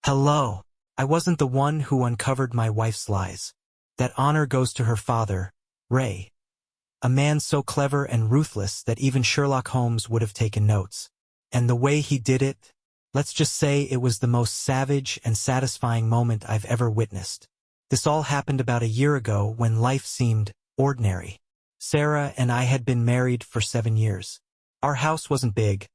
Hello. I wasn't the one who uncovered my wife's lies. That honor goes to her father, Ray. A man so clever and ruthless that even Sherlock Holmes would have taken notes. And the way he did it, let's just say it was the most savage and satisfying moment I've ever witnessed. This all happened about a year ago when life seemed ordinary. Sarah and I had been married for 7 years. Our house wasn't big,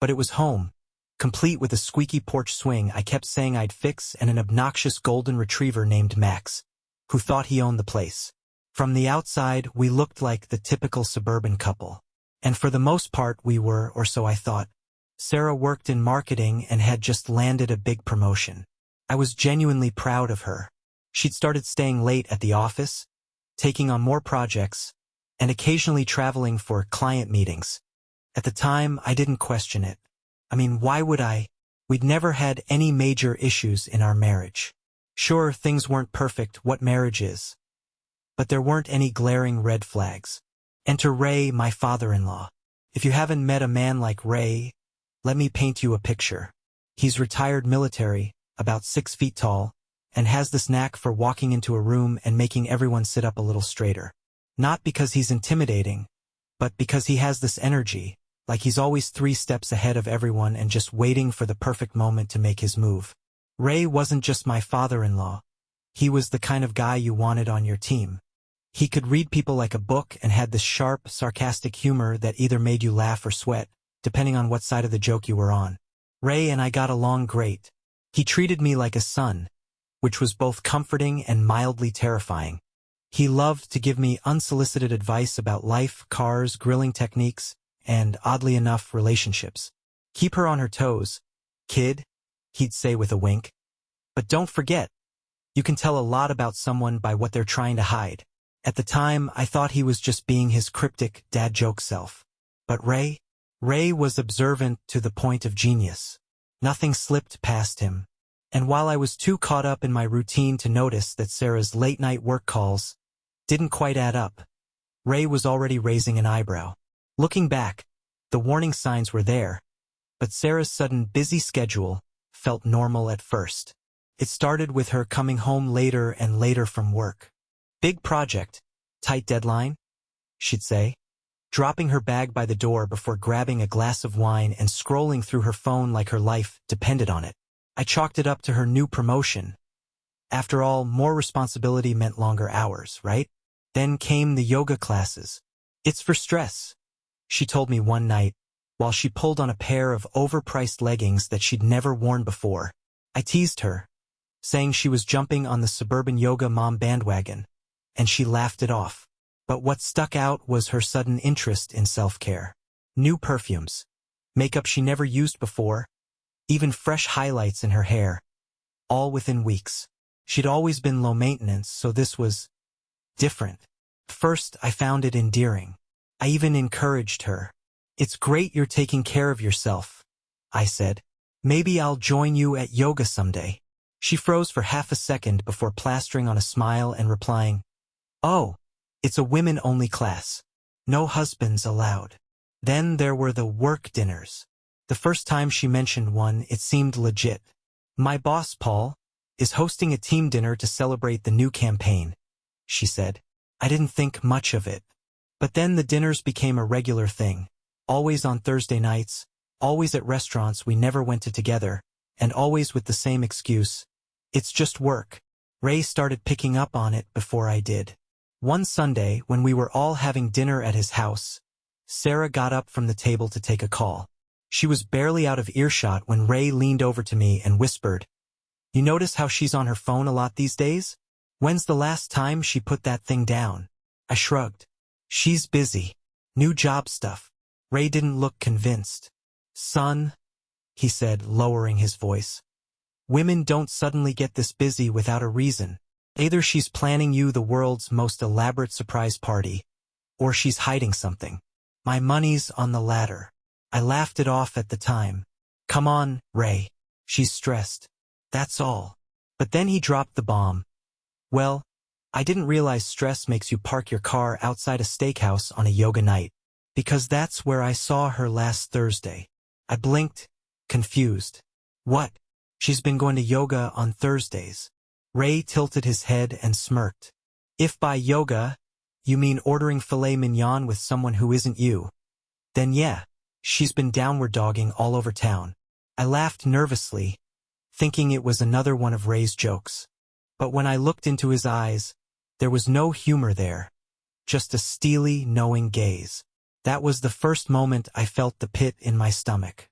but it was home, complete with a squeaky porch swing I kept saying I'd fix and an obnoxious golden retriever named Max, who thought he owned the place. From the outside, we looked like the typical suburban couple. And for the most part we were, or so I thought. Sarah worked in marketing and had just landed a big promotion. I was genuinely proud of her. She'd started staying late at the office, taking on more projects, and occasionally traveling for client meetings. At the time, I didn't question it. I mean, why would I? We'd never had any major issues in our marriage. Sure, things weren't perfect, what marriage is. But there weren't any glaring red flags. Enter Ray, my father-in-law. If you haven't met a man like Ray, let me paint you a picture. He's retired military, about 6 feet tall, and has this knack for walking into a room and making everyone sit up a little straighter. Not because he's intimidating, but because he has this energy, like he's always 3 steps ahead of everyone and just waiting for the perfect moment to make his move. Ray wasn't just my father-in-law. He was the kind of guy you wanted on your team. He could read people like a book and had this sharp, sarcastic humor that either made you laugh or sweat, depending on what side of the joke you were on. Ray and I got along great. He treated me like a son, which was both comforting and mildly terrifying. He loved to give me unsolicited advice about life, cars, grilling techniques, and, oddly enough, relationships. Keep her on her toes, kid, he'd say with a wink. But don't forget, you can tell a lot about someone by what they're trying to hide. At the time, I thought he was just being his cryptic, dad joke self. But Ray was observant to the point of genius. Nothing slipped past him. And while I was too caught up in my routine to notice that Sarah's late-night work calls didn't quite add up, Ray was already raising an eyebrow. Looking back, the warning signs were there, but Sarah's sudden busy schedule felt normal at first. It started with her coming home later and later from work. Big project, tight deadline, she'd say, dropping her bag by the door before grabbing a glass of wine and scrolling through her phone like her life depended on it. I chalked it up to her new promotion. After all, more responsibility meant longer hours, right? Then came the yoga classes. It's for stress, she told me one night, while she pulled on a pair of overpriced leggings that she'd never worn before. I teased her, saying she was jumping on the suburban yoga mom bandwagon, and she laughed it off. But what stuck out was her sudden interest in self-care. New perfumes, makeup she never used before, even fresh highlights in her hair, all within weeks. She'd always been low maintenance, so this was different. First, I found it endearing. I even encouraged her. It's great you're taking care of yourself, I said. Maybe I'll join you at yoga someday. She froze for half a second before plastering on a smile and replying, "Oh, it's a women-only class. No husbands allowed." Then there were the work dinners. The first time she mentioned one, it seemed legit. "My boss, Paul, is hosting a team dinner to celebrate the new campaign," she said. I didn't think much of it. But then the dinners became a regular thing. Always on Thursday nights, always at restaurants we never went to together, and always with the same excuse. It's just work. Ray started picking up on it before I did. One Sunday, when we were all having dinner at his house, Sarah got up from the table to take a call. She was barely out of earshot when Ray leaned over to me and whispered, "You notice how she's on her phone a lot these days? When's the last time she put that thing down?" I shrugged. "She's busy. New job stuff." Ray didn't look convinced. "Son," he said, lowering his voice, "women don't suddenly get this busy without a reason. Either she's planning you the world's most elaborate surprise party, or she's hiding something. My money's on the latter." I laughed it off at the time. "Come on, Ray. She's stressed. That's all." But then he dropped the bomb. "Well, I didn't realize stress makes you park your car outside a steakhouse on a yoga night, because that's where I saw her last Thursday." I blinked, confused. "What?" She's been going to yoga on Thursdays. Ray tilted his head and smirked. If by yoga, you mean ordering filet mignon with someone who isn't you, then yeah, she's been downward dogging all over town. I laughed nervously, thinking it was another one of Ray's jokes. But when I looked into his eyes, there was no humor there, just a steely, knowing gaze. That was the first moment I felt the pit in my stomach.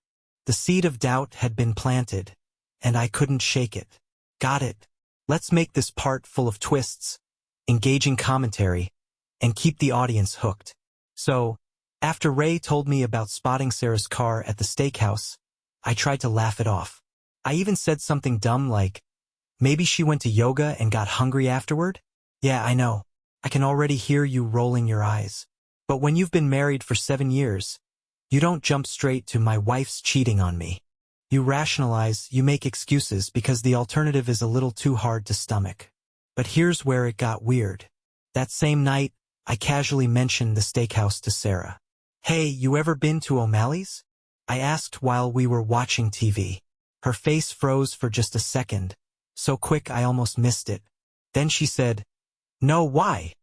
The seed of doubt had been planted, and I couldn't shake it. Got it. Let's make this part full of twists, engaging commentary, and keep the audience hooked. So, after Ray told me about spotting Sarah's car at the steakhouse, I tried to laugh it off. I even said something dumb like, maybe she went to yoga and got hungry afterward? Yeah, I know. I can already hear you rolling your eyes. But when you've been married for 7 years, you don't jump straight to my wife's cheating on me. You rationalize, you make excuses because the alternative is a little too hard to stomach. But here's where it got weird. That same night, I casually mentioned the steakhouse to Sarah. Hey, you ever been to O'Malley's? I asked while we were watching TV. Her face froze for just a second, so quick I almost missed it. Then she said, no, why?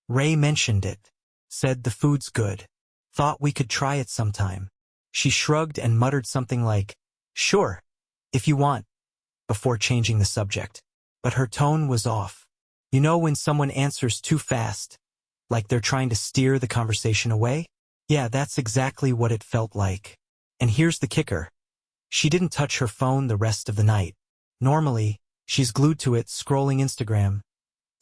Ray mentioned it. Said the food's good. Thought we could try it sometime. She shrugged and muttered something like, sure, if you want, before changing the subject. But her tone was off. You know when someone answers too fast, like they're trying to steer the conversation away? Yeah, that's exactly what it felt like. And here's the kicker. She didn't touch her phone the rest of the night. Normally, she's glued to it, scrolling Instagram,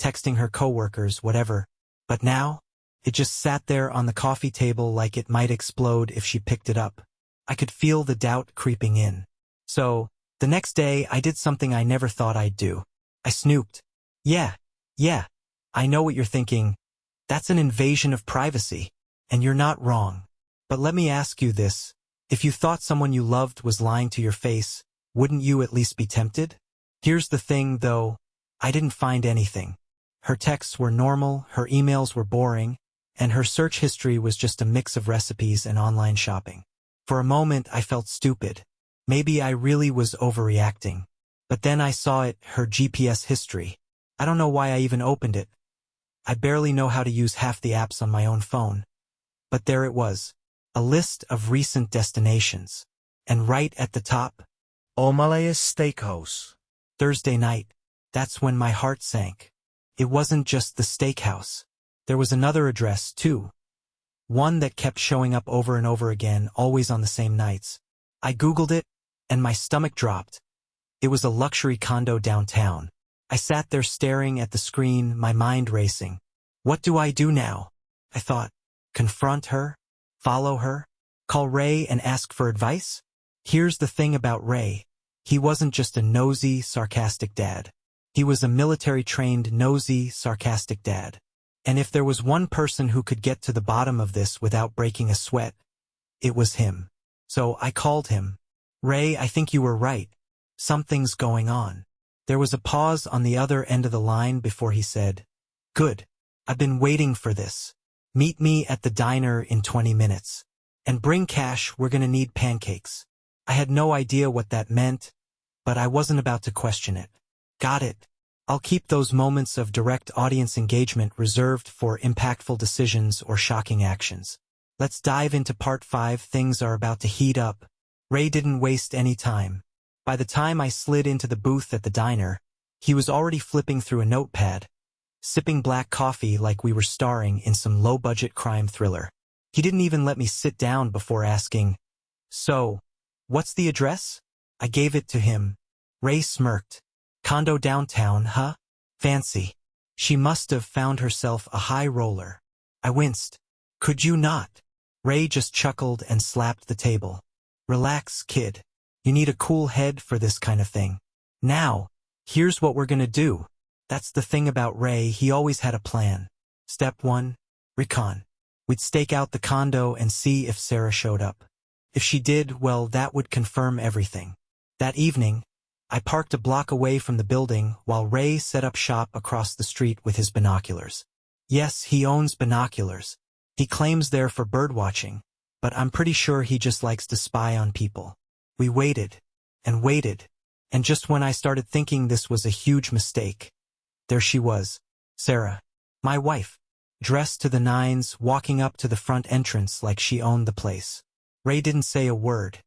texting her coworkers, whatever. But now, it just sat there on the coffee table like it might explode if she picked it up. I could feel the doubt creeping in. So, the next day I did something I never thought I'd do. I snooped. Yeah, I know what you're thinking. That's an invasion of privacy. And you're not wrong. But let me ask you this. If you thought someone you loved was lying to your face, wouldn't you at least be tempted? Here's the thing, though. I didn't find anything. Her texts were normal, her emails were boring, and her search history was just a mix of recipes and online shopping. For a moment, I felt stupid. Maybe I really was overreacting. But then I saw it, her GPS history. I don't know why I even opened it. I barely know how to use half the apps on my own phone. But there it was. A list of recent destinations. And right at the top, O'Malley's Steakhouse. Thursday night. That's when my heart sank. It wasn't just the steakhouse. There was another address, too. One that kept showing up over and over again, always on the same nights. I Googled it, and my stomach dropped. It was a luxury condo downtown. I sat there staring at the screen, my mind racing. What do I do now? I thought. Confront her? Follow her? Call Ray and ask for advice? Here's the thing about Ray. He wasn't just a nosy, sarcastic dad. He was a military-trained, nosy, sarcastic dad. And if there was one person who could get to the bottom of this without breaking a sweat, it was him. So I called him. Ray, I think you were right. Something's going on. There was a pause on the other end of the line before he said, good. I've been waiting for this. Meet me at the diner in 20 minutes. And bring cash, we're gonna need pancakes. I had no idea what that meant, but I wasn't about to question it. Got it. I'll keep those moments of direct audience engagement reserved for impactful decisions or shocking actions. Let's dive into part 5. Things are about to heat up. Ray didn't waste any time. By the time I slid into the booth at the diner, he was already flipping through a notepad, sipping black coffee like we were starring in some low-budget crime thriller. He didn't even let me sit down before asking, so, what's the address? I gave it to him. Ray smirked. Condo downtown, huh? Fancy. She must have found herself a high roller. I winced. Could you not? Ray just chuckled and slapped the table. Relax, kid. You need a cool head for this kind of thing. Now, here's what we're gonna do. That's the thing about Ray, he always had a plan. Step 1, recon. We'd stake out the condo and see if Sarah showed up. If she did, well, that would confirm everything. That evening, I parked a block away from the building while Ray set up shop across the street with his binoculars. Yes, he owns binoculars. He claims they're for birdwatching, but I'm pretty sure he just likes to spy on people. We waited, and waited, And just when I started thinking this was a huge mistake, there she was, Sarah, my wife, dressed to the nines, walking up to the front entrance like she owned the place. Ray didn't say a word.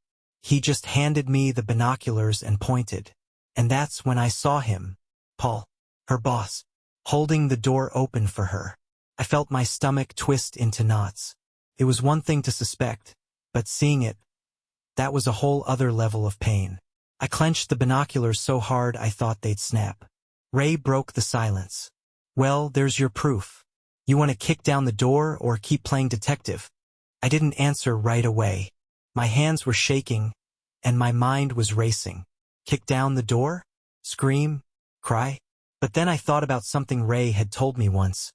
He just handed me the binoculars and pointed. And that's when I saw him, Paul, her boss, holding the door open for her. I felt my stomach twist into knots. It was one thing to suspect, but seeing it, that was a whole other level of pain. I clenched the binoculars so hard I thought they'd snap. Ray broke the silence. Well, there's your proof. You want to kick down the door or keep playing detective? I didn't answer right away. My hands were shaking, and my mind was racing. Kick down the door? Scream? Cry? But then I thought about something Ray had told me once.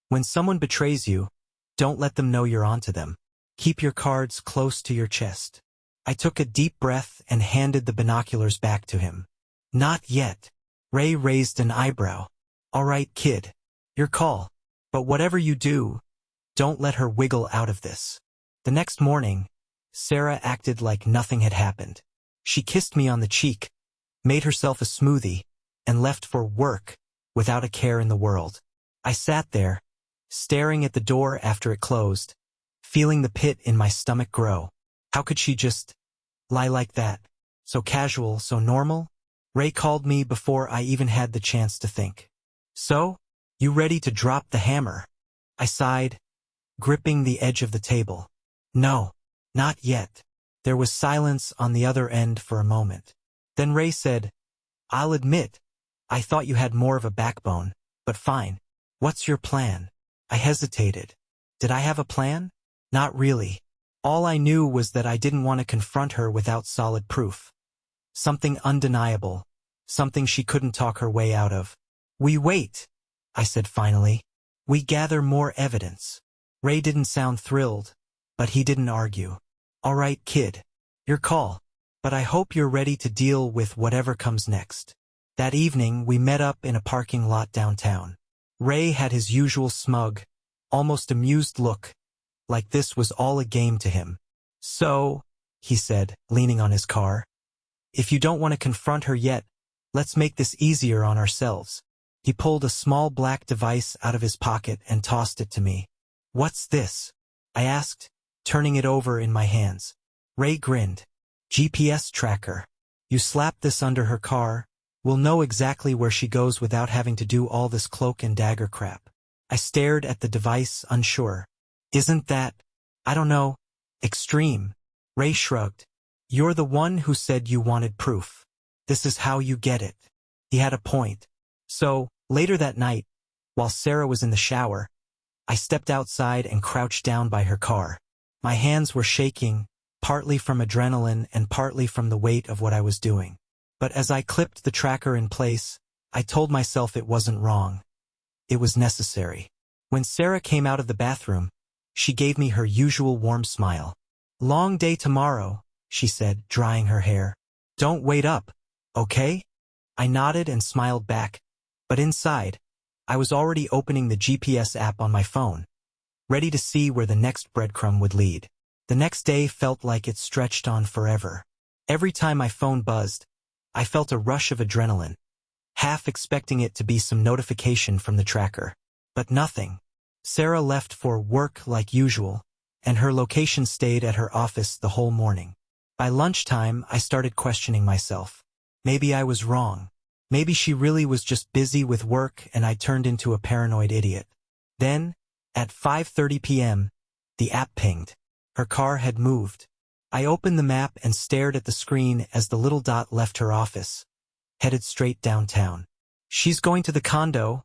When someone betrays you, don't let them know you're onto them. Keep your cards close to your chest. I took a deep breath and handed the binoculars back to him. Not yet. Ray raised an eyebrow. All right, kid. Your call. But whatever you do, don't let her wiggle out of this. The next morning, Sarah acted like nothing had happened. She kissed me on the cheek, made herself a smoothie, and left for work without a care in the world. I sat there, staring at the door after it closed, feeling the pit in my stomach grow. How could she just lie like that? So casual, so normal? Ray called me before I even had the chance to think. So, you ready to drop the hammer? I sighed, gripping the edge of the table. No, not yet. There was silence on the other end for a moment. Then Ray said, I'll admit, I thought you had more of a backbone, but fine. What's your plan? I hesitated. Did I have a plan? Not really. All I knew was that I didn't want to confront her without solid proof. Something undeniable. Something she couldn't talk her way out of. We wait, I said finally. We gather more evidence. Ray didn't sound thrilled, but he didn't argue. All right, kid. Your call. But I hope you're ready to deal with whatever comes next. That evening, we met up in a parking lot downtown. Ray had his usual smug, almost amused look, like this was all a game to him. So, he said, leaning on his car, if you don't want to confront her yet, let's make this easier on ourselves. He pulled a small black device out of his pocket and tossed it to me. What's this? I asked, turning it over in my hands. Ray grinned. GPS tracker. You slap this under her car, we'll know exactly where she goes without having to do all this cloak and dagger crap. I stared at the device, unsure. Isn't that, I don't know, extreme? Ray shrugged. You're the one who said you wanted proof. This is how you get it. He had a point. So, later that night, while Sarah was in the shower, I stepped outside and crouched down by her car. My hands were shaking, partly from adrenaline and partly from the weight of what I was doing. But as I clipped the tracker in place, I told myself it wasn't wrong. It was necessary. When Sarah came out of the bathroom, she gave me her usual warm smile. Long day tomorrow, she said, drying her hair. Don't wait up, okay? I nodded and smiled back, but inside, I was already opening the GPS app on my phone, ready to see where the next breadcrumb would lead. The next day felt like it stretched on forever. Every time my phone buzzed, I felt a rush of adrenaline, half expecting it to be some notification from the tracker. But nothing. Sarah left for work like usual, and her location stayed at her office the whole morning. By lunchtime, I started questioning myself. Maybe I was wrong. Maybe she really was just busy with work and I turned into a paranoid idiot. Then, at 5:30 p.m., the app pinged. Her car had moved. I opened the map and stared at the screen as the little dot left her office, headed straight downtown. She's going to the condo,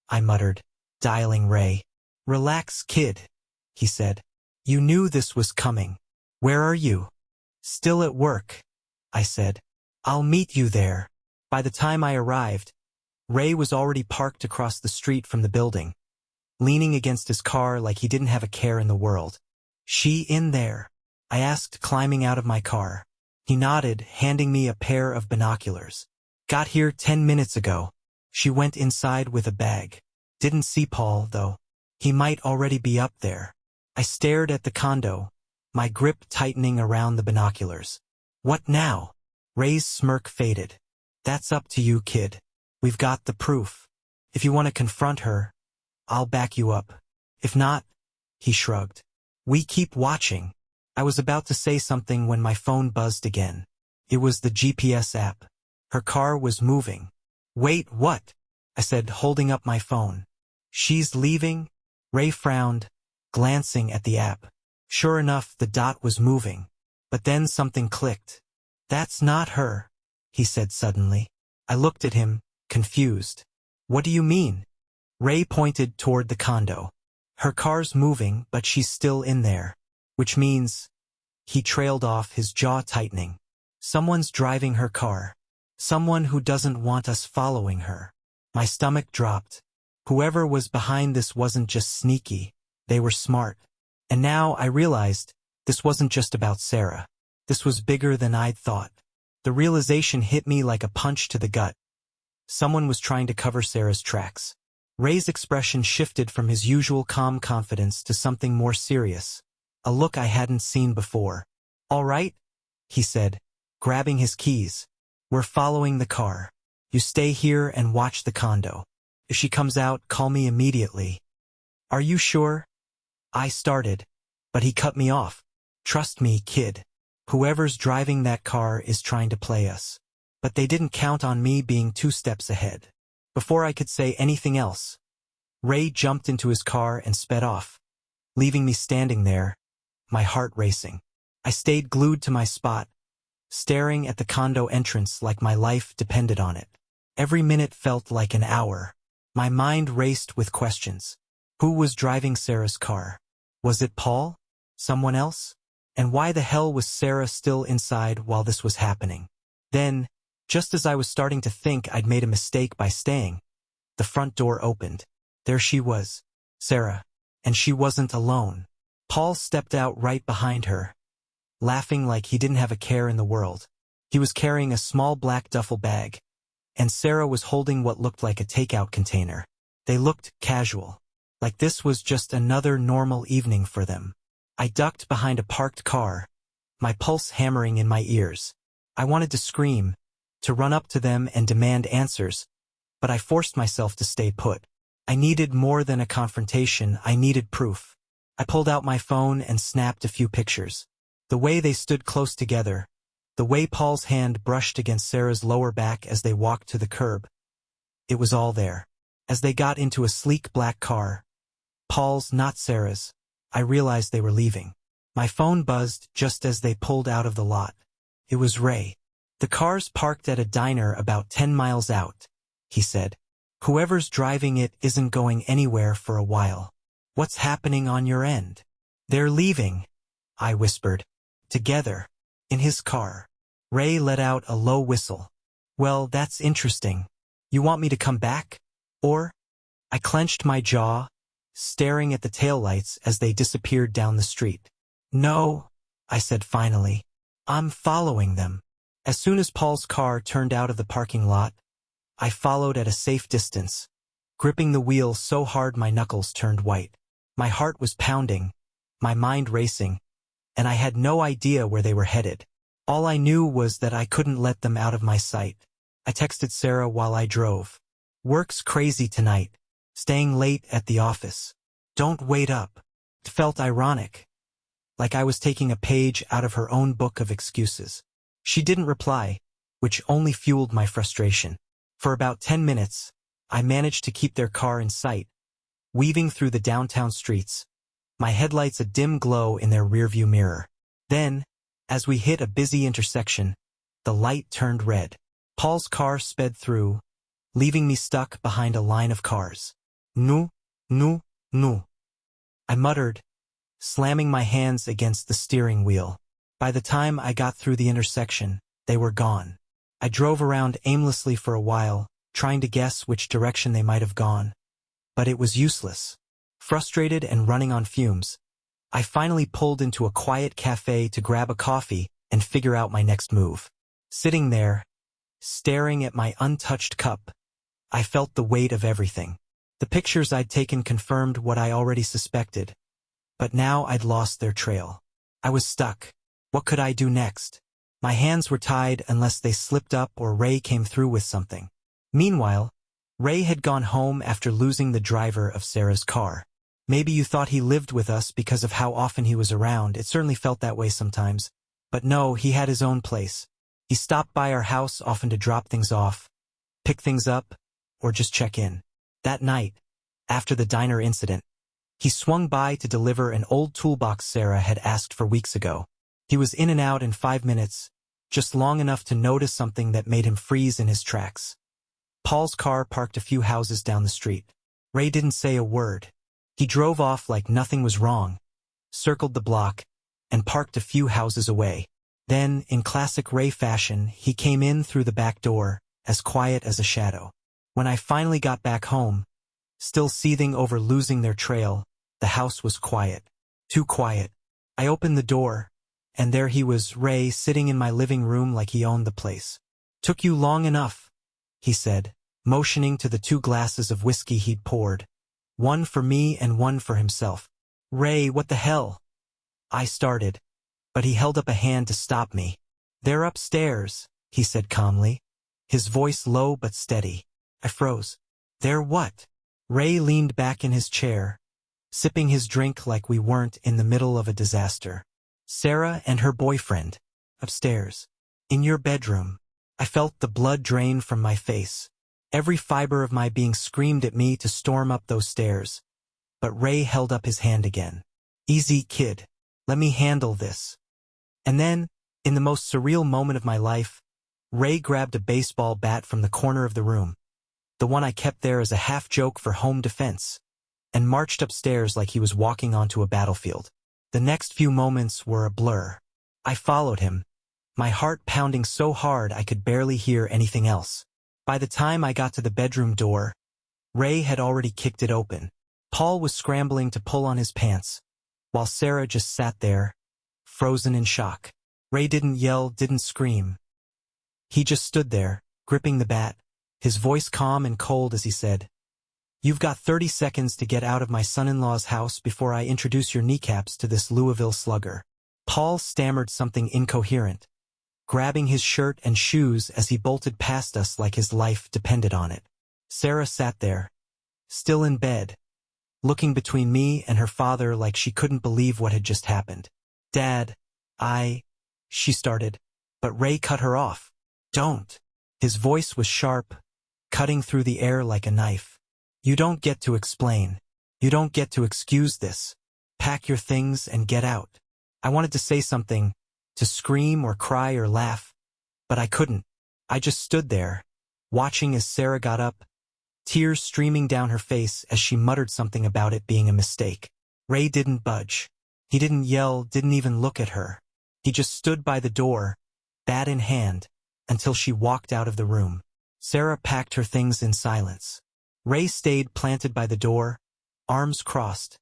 I muttered, dialing Ray. Relax, kid, he said. You knew this was coming. Where are you? Still at work, I said. I'll meet you there. By the time I arrived, Ray was already parked across the street from the building, leaning against his car like he didn't have a care in the world. She in there? I asked, climbing out of my car. He nodded, handing me a pair of binoculars. Got here 10 minutes ago. She went inside with a bag. Didn't see Paul, though. He might already be up there. I stared at the condo, my grip tightening around the binoculars. What now? Ray's smirk faded. That's up to you, kid. We've got the proof. If you want to confront her, I'll back you up. If not, he shrugged. We keep watching. I was about to say something when my phone buzzed again. It was the GPS app. Her car was moving. Wait, what? I said, holding up my phone. She's leaving? Ray frowned, glancing at the app. Sure enough, the dot was moving. But then something clicked. That's not her, he said suddenly. I looked at him, confused. What do you mean? Ray pointed toward the condo. Her car's moving, but she's still in there. Which means... He trailed off, his jaw tightening. Someone's driving her car. Someone who doesn't want us following her. My stomach dropped. Whoever was behind this wasn't just sneaky. They were smart. And now I realized this wasn't just about Sarah. This was bigger than I'd thought. The realization hit me like a punch to the gut. Someone was trying to cover Sarah's tracks. Ray's expression shifted from his usual calm confidence to something more serious. A look I hadn't seen before. All right, he said, grabbing his keys. We're following the car. You stay here and watch the condo. If she comes out, call me immediately. Are you sure? I started, but he cut me off. Trust me, kid. Whoever's driving that car is trying to play us. But they didn't count on me being 2 steps ahead. Before I could say anything else, Ray jumped into his car and sped off, leaving me standing there, my heart racing. I stayed glued to my spot, staring at the condo entrance like my life depended on it. Every minute felt like an hour. My mind raced with questions. Who was driving Sarah's car? Was it Paul? Someone else? And why the hell was Sarah still inside while this was happening? Then, just as I was starting to think I'd made a mistake by staying, the front door opened. There she was, Sarah. And she wasn't alone. Paul stepped out right behind her, laughing like he didn't have a care in the world. He was carrying a small black duffel bag, and Sarah was holding what looked like a takeout container. They looked casual, like this was just another normal evening for them. I ducked behind a parked car, my pulse hammering in my ears. I wanted to scream, to run up to them and demand answers, but I forced myself to stay put. I needed more than a confrontation, I needed proof. I pulled out my phone and snapped a few pictures. The way they stood close together, the way Paul's hand brushed against Sarah's lower back as they walked to the curb. It was all there. As they got into a sleek black car, Paul's, not Sarah's, I realized they were leaving. My phone buzzed just as they pulled out of the lot. It was Ray. The car's parked at a diner about 10 miles out, he said. Whoever's driving it isn't going anywhere for a while. What's happening on your end? They're leaving, I whispered. Together. In his car. Ray let out a low whistle. Well, that's interesting. You want me to come back? Or? I clenched my jaw, staring at the taillights as they disappeared down the street. No, I said finally. I'm following them. As soon as Paul's car turned out of the parking lot, I followed at a safe distance, gripping the wheel so hard my knuckles turned white. My heart was pounding, my mind racing, and I had no idea where they were headed. All I knew was that I couldn't let them out of my sight. I texted Sarah while I drove. Work's crazy tonight. Staying late at the office. Don't wait up. It felt ironic, like I was taking a page out of her own book of excuses. She didn't reply, which only fueled my frustration. For about 10 minutes, I managed to keep their car in sight, weaving through the downtown streets, my headlights a dim glow in their rearview mirror. Then, as we hit a busy intersection, the light turned red. Paul's car sped through, leaving me stuck behind a line of cars. No, no, no, I muttered, slamming my hands against the steering wheel. By the time I got through the intersection, they were gone. I drove around aimlessly for a while, trying to guess which direction they might have gone. But it was useless. Frustrated and running on fumes, I finally pulled into a quiet cafe to grab a coffee and figure out my next move. Sitting there, staring at my untouched cup, I felt the weight of everything. The pictures I'd taken confirmed what I already suspected, but now I'd lost their trail. I was stuck. What could I do next? My hands were tied unless they slipped up or Ray came through with something. Meanwhile, Ray had gone home after losing the driver of Sarah's car. Maybe you thought he lived with us because of how often he was around. It certainly felt that way sometimes. But no, he had his own place. He stopped by our house often to drop things off, pick things up, or just check in. That night, after the diner incident, he swung by to deliver an old toolbox Sarah had asked for weeks ago. He was in and out in 5 minutes, just long enough to notice something that made him freeze in his tracks. Paul's car parked a few houses down the street. Ray didn't say a word. He drove off like nothing was wrong, circled the block, and parked a few houses away. Then, in classic Ray fashion, he came in through the back door, as quiet as a shadow. When I finally got back home, still seething over losing their trail, the house was quiet. Too quiet. I opened the door, and there he was, Ray, sitting in my living room like he owned the place. "Took you long enough," he said, motioning to the 2 glasses of whiskey he'd poured. One for me and one for himself. "Ray, what the hell?" I started, but he held up a hand to stop me. "They're upstairs," he said calmly, his voice low but steady. I froze. "They're what?" Ray leaned back in his chair, sipping his drink like we weren't in the middle of a disaster. "Sarah and her boyfriend. Upstairs. In your bedroom." I felt the blood drain from my face. Every fiber of my being screamed at me to storm up those stairs. But Ray held up his hand again. "Easy, kid. Let me handle this." And then, in the most surreal moment of my life, Ray grabbed a baseball bat from the corner of the room, the one I kept there as a half-joke for home defense, and marched upstairs like he was walking onto a battlefield. The next few moments were a blur. I followed him, my heart pounding so hard I could barely hear anything else. By the time I got to the bedroom door, Ray had already kicked it open. Paul was scrambling to pull on his pants, while Sarah just sat there, frozen in shock. Ray didn't yell, didn't scream. He just stood there, gripping the bat, his voice calm and cold as he said, "You've got 30 seconds to get out of my son-in-law's house before I introduce your kneecaps to this Louisville slugger." Paul stammered something incoherent, grabbing his shirt and shoes as he bolted past us like his life depended on it. Sarah sat there, still in bed, looking between me and her father like she couldn't believe what had just happened. "Dad, she started, but Ray cut her off. "Don't." His voice was sharp, cutting through the air like a knife. "You don't get to explain. You don't get to excuse this. Pack your things and get out." I wanted to say something, to scream or cry or laugh, but I couldn't. I just stood there, watching as Sarah got up, tears streaming down her face as she muttered something about it being a mistake. Ray didn't budge. He didn't yell, didn't even look at her. He just stood by the door, bat in hand, until she walked out of the room. Sarah packed her things in silence. Ray stayed planted by the door, arms crossed,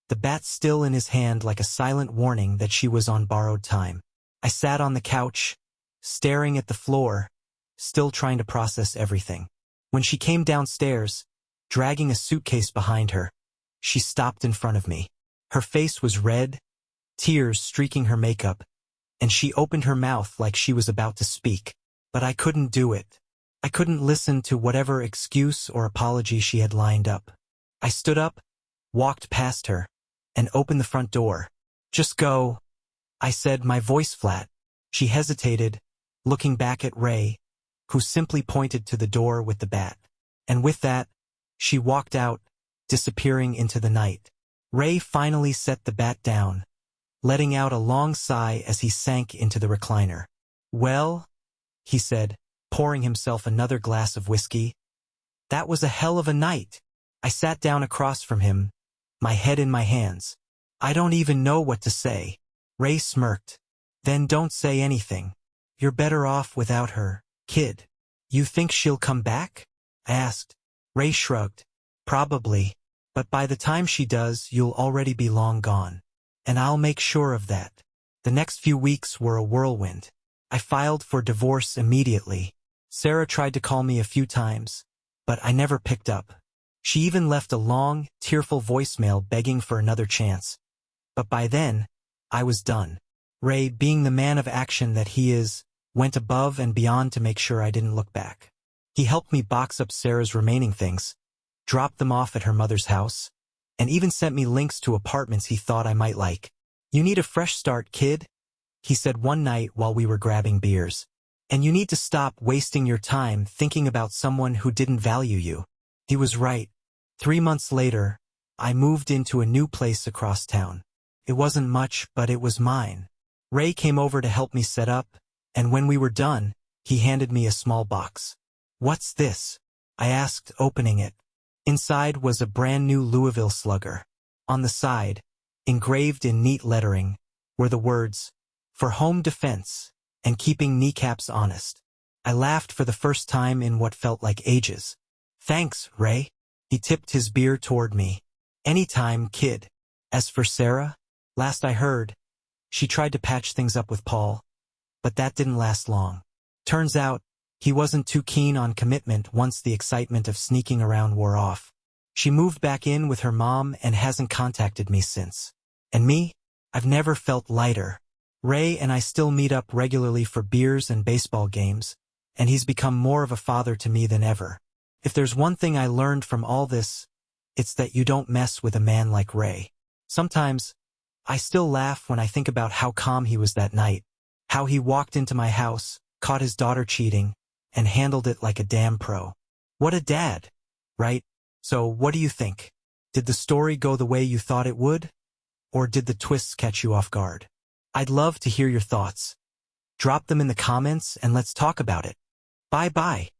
the bat still in his hand like a silent warning that she was on borrowed time. I sat on the couch, staring at the floor, still trying to process everything. When she came downstairs, dragging a suitcase behind her, she stopped in front of me. Her face was red, tears streaking her makeup, and she opened her mouth like she was about to speak. But I couldn't do it. I couldn't listen to whatever excuse or apology she had lined up. I stood up, walked past her, and opened the front door. "Just go," I said, my voice flat. She hesitated, looking back at Ray, who simply pointed to the door with the bat. And with that, she walked out, disappearing into the night. Ray finally set the bat down, letting out a long sigh as he sank into the recliner. "Well," he said, pouring himself another glass of whiskey, "that was a hell of a night." I sat down across from him, my head in my hands. "I don't even know what to say." Ray smirked. "Then don't say anything. You're better off without her, kid." "You think she'll come back?" I asked. Ray shrugged. "Probably. But by the time she does, you'll already be long gone. And I'll make sure of that." The next few weeks were a whirlwind. I filed for divorce immediately. Sarah tried to call me a few times, but I never picked up. She even left a long, tearful voicemail begging for another chance. But by then, I was done. Ray, being the man of action that he is, went above and beyond to make sure I didn't look back. He helped me box up Sarah's remaining things, dropped them off at her mother's house, and even sent me links to apartments he thought I might like. "You need a fresh start, kid," he said one night while we were grabbing beers. "And you need to stop wasting your time thinking about someone who didn't value you." He was right. 3 months later, I moved into a new place across town. It wasn't much, but it was mine. Ray came over to help me set up, and when we were done, he handed me a small box. "What's this?" I asked, opening it. Inside was a brand new Louisville Slugger. On the side, engraved in neat lettering, were the words, "For home defense and keeping kneecaps honest." I laughed for the first time in what felt like ages. "Thanks, Ray." He tipped his beer toward me. "Anytime, kid." As for Sarah, last I heard, she tried to patch things up with Paul, but that didn't last long. Turns out, he wasn't too keen on commitment once the excitement of sneaking around wore off. She moved back in with her mom and hasn't contacted me since. And me? I've never felt lighter. Ray and I still meet up regularly for beers and baseball games, and he's become more of a father to me than ever. If there's one thing I learned from all this, it's that you don't mess with a man like Ray. Sometimes, I still laugh when I think about how calm he was that night, how he walked into my house, caught his daughter cheating, and handled it like a damn pro. What a dad, right? So what do you think? Did the story go the way you thought it would? Or did the twists catch you off guard? I'd love to hear your thoughts. Drop them in the comments and let's talk about it. Bye-bye.